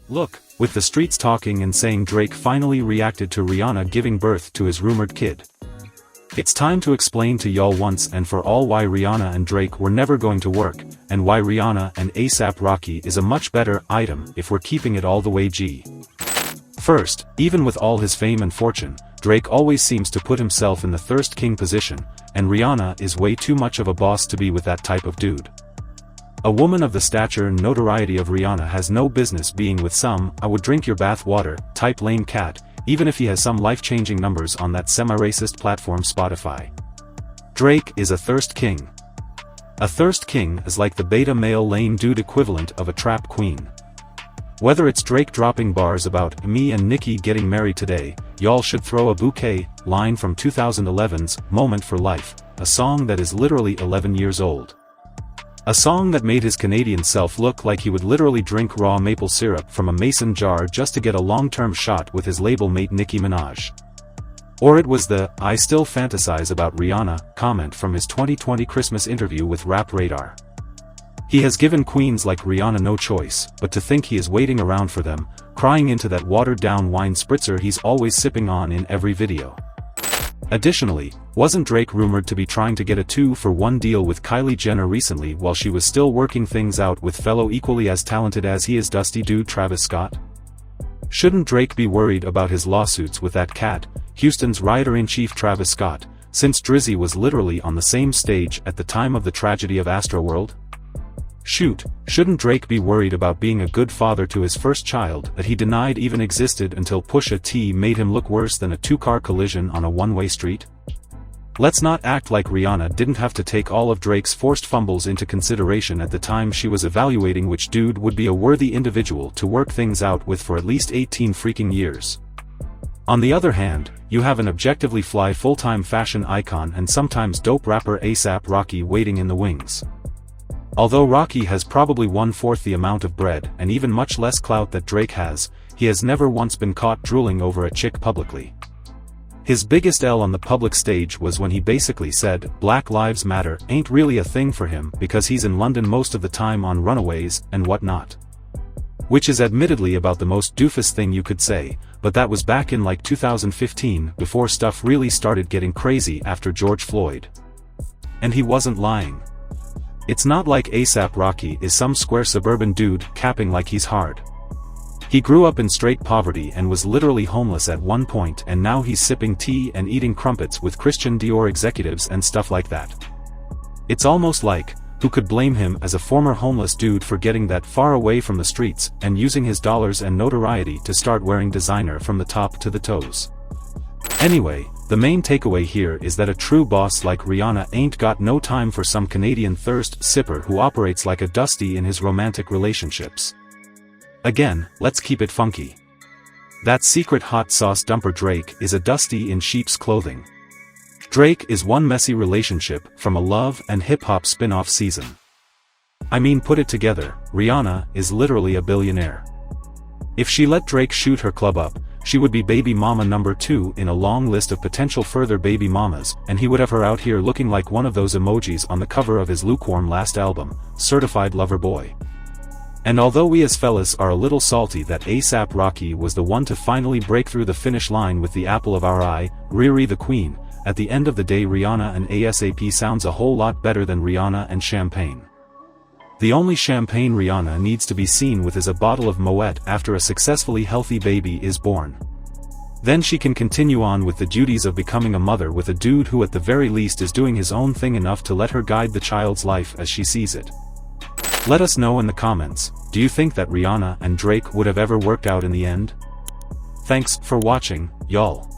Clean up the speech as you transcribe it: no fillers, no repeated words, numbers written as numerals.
Look, with the streets talking and saying Drake finally reacted to Rihanna giving birth to his rumored kid. It's time to explain to y'all once and for all why Rihanna and Drake were never going to work, and why Rihanna and ASAP Rocky is a much better item if we're keeping it all the way G. First, even with all his fame and fortune, Drake always seems to put himself in the thirst king position, and Rihanna is way too much of a boss to be with that type of dude. A woman of the stature and notoriety of Rihanna has no business being with some "I would drink your bath water" type lame cat, even if he has some life-changing numbers on that semi-racist platform Spotify. Drake is a thirst king. A thirst king is like the beta male lame dude equivalent of a trap queen. Whether it's Drake dropping bars about "me and Nicki getting married today, y'all should throw a bouquet" line from 2011's Moment for Life, a song that is literally 11 years old. A song that made his Canadian self look like he would literally drink raw maple syrup from a mason jar just to get a long-term shot with his label mate Nicki Minaj. Or it was the "I still fantasize about Rihanna" comment from his 2020 Christmas interview with Rap Radar. He has given queens like Rihanna no choice but to think he is waiting around for them, crying into that watered-down wine spritzer he's always sipping on in every video. Additionally, wasn't Drake rumored to be trying to get a 2-for-1 deal with Kylie Jenner recently while she was still working things out with fellow equally as talented as he is dusty dude Travis Scott? Shouldn't Drake be worried about his lawsuits with that cat, Houston's rioter-in-chief Travis Scott, since Drizzy was literally on the same stage at the time of the tragedy of Astroworld? Shoot, shouldn't Drake be worried about being a good father to his first child that he denied even existed until Pusha T made him look worse than a two-car collision on a one-way street? Let's not act like Rihanna didn't have to take all of Drake's forced fumbles into consideration at the time she was evaluating which dude would be a worthy individual to work things out with for at least 18 freaking years. On the other hand, you have an objectively fly full-time fashion icon and sometimes dope rapper ASAP Rocky waiting in the wings. Although Rocky has probably 1/4 the amount of bread and even much less clout that Drake has, he has never once been caught drooling over a chick publicly. His biggest L on the public stage was when he basically said Black Lives Matter ain't really a thing for him because he's in London most of the time on runaways and whatnot. Which is admittedly about the most doofus thing you could say, but that was back in like 2015 before stuff really started getting crazy after George Floyd. And he wasn't lying. It's not like ASAP Rocky is some square suburban dude capping like he's hard. He grew up in straight poverty and was literally homeless at one point, and now he's sipping tea and eating crumpets with Christian Dior executives and stuff like that. It's almost like, who could blame him as a former homeless dude for getting that far away from the streets and using his dollars and notoriety to start wearing designer from the top to the toes? Anyway, the main takeaway here is that a true boss like Rihanna ain't got no time for some Canadian thirst sipper who operates like a dusty in his romantic relationships. Again, let's keep it funky. That secret hot sauce dumper Drake is a dusty in sheep's clothing. Drake is one messy relationship from a love and hip-hop spin-off season. I mean, put it together, Rihanna is literally a billionaire. If she let Drake shoot her club up, she would be baby mama number 2 in a long list of potential further baby mamas, and he would have her out here looking like one of those emojis on the cover of his lukewarm last album, Certified Lover Boy. And although we as fellas are a little salty that ASAP Rocky was the one to finally break through the finish line with the apple of our eye, Riri the Queen, at the end of the day Rihanna and ASAP sounds a whole lot better than Rihanna and Champagne. The only champagne Rihanna needs to be seen with is a bottle of Moet after a successfully healthy baby is born. Then she can continue on with the duties of becoming a mother with a dude who at the very least is doing his own thing enough to let her guide the child's life as she sees it. Let us know in the comments, do you think that Rihanna and Drake would have ever worked out in the end? Thanks for watching, y'all.